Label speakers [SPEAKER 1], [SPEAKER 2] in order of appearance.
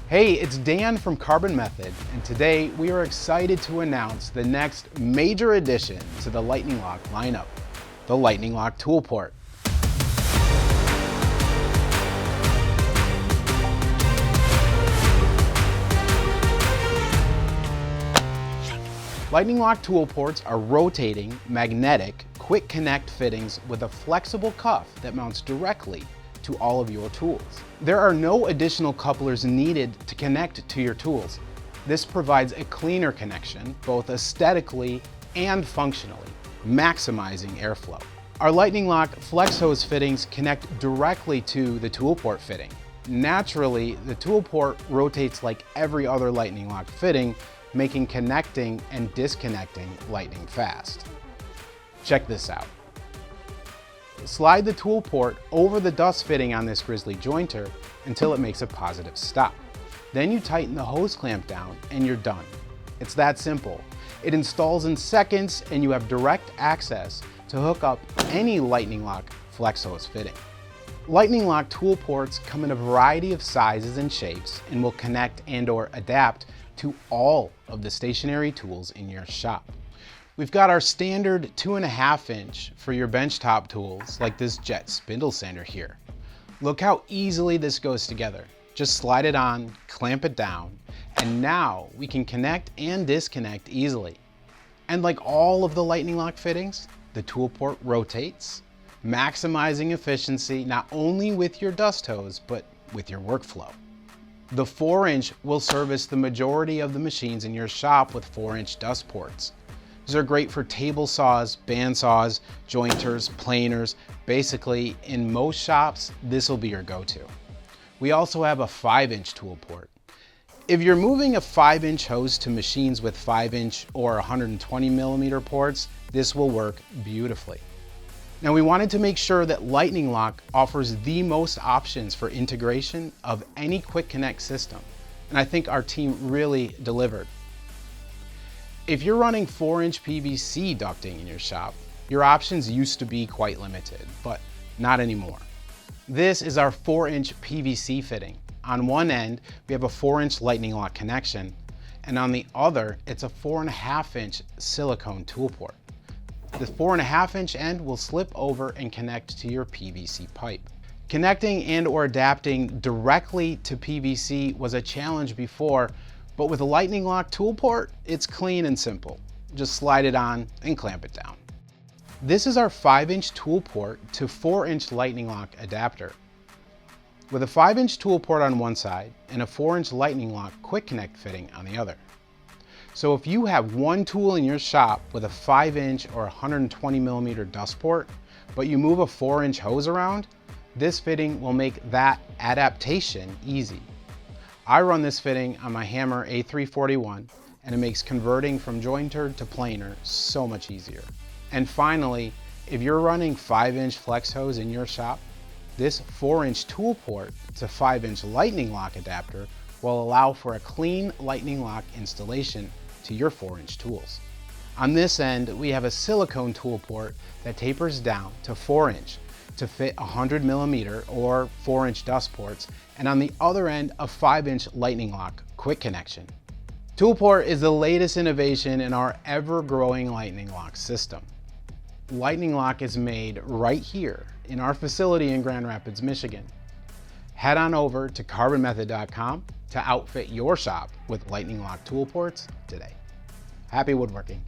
[SPEAKER 1] Hey, it's Dan from Carbon Method, and today we are excited to announce the next major addition to the Lightning Lock lineup, the Lightning Lock ToolPort. Lightning Lock tool ports are rotating, magnetic, quick connect fittings with a flexible cuff that mounts directly to all of your tools. There are no additional couplers needed to connect to your tools. This provides a cleaner connection, both aesthetically and functionally, maximizing airflow. Our Lightning Lock flex hose fittings connect directly to the tool port fitting. Naturally, the tool port rotates like every other Lightning Lock fitting, making connecting and disconnecting lightning fast. Check this out. Slide the tool port over the dust fitting on this Grizzly jointer until it makes a positive stop. Then you tighten the hose clamp down and you're done. It's that simple. It installs in seconds and you have direct access to hook up any Lightning Lock flex hose fitting. Lightning Lock tool ports come in a variety of sizes and shapes and will connect and/or adapt to all of the stationary tools in your shop. We've got our standard 2.5 inch for your benchtop tools, like this jet spindle sander here. Look how easily this goes together. Just slide it on, clamp it down, and now we can connect and disconnect easily. And like all of the Lightning Lock fittings, the tool port rotates, maximizing efficiency not only with your dust hose, but with your workflow. The 4-inch will service the majority of the machines in your shop with 4-inch dust ports. These are great for table saws, band saws, jointers, planers. Basically, in most shops, this will be your go-to. We also have a 5-inch tool port. If you're moving a 5-inch hose to machines with 5-inch or 120 millimeter ports, this will work beautifully. Now, we wanted to make sure that Lightning Lock offers the most options for integration of any quick connect system, and I think our team really delivered. If you're running 4-inch PVC ducting in your shop, your options used to be quite limited, but not anymore. This is our 4-inch PVC fitting. On one end, we have a 4-inch Lightning Lock connection, and on the other, it's a 4.5-inch silicone tool port. The 4.5-inch end will slip over and connect to your PVC pipe. Connecting and/or adapting directly to PVC was a challenge before, but with a Lightning Lock tool port, it's clean and simple. Just slide it on and clamp it down. This is our 5-inch tool port to 4-inch Lightning Lock adapter. With a 5-inch tool port on one side and a 4-inch Lightning Lock quick connect fitting on the other. So if you have one tool in your shop with a 5-inch or 120 millimeter dust port, but you move a 4-inch hose around, this fitting will make that adaptation easy. I run this fitting on my Hammer A341, and it makes converting from jointer to planer so much easier. And finally, if you're running 5-inch flex hose in your shop, this 4-inch tool port to 5-inch Lightning Lock adapter will allow for a clean Lightning Lock installation to your 4-inch tools. On this end, we have a silicone tool port that tapers down to 4-inch to fit 100 millimeter or 4-inch dust ports, and on the other end, a 5-inch Lightning Lock quick connection. ToolPort is the latest innovation in our ever-growing Lightning Lock system. Lightning Lock is made right here in our facility in Grand Rapids, Michigan. Head on over to carbonmethod.com to outfit your shop with Lightning Lock tool ports today. Happy woodworking.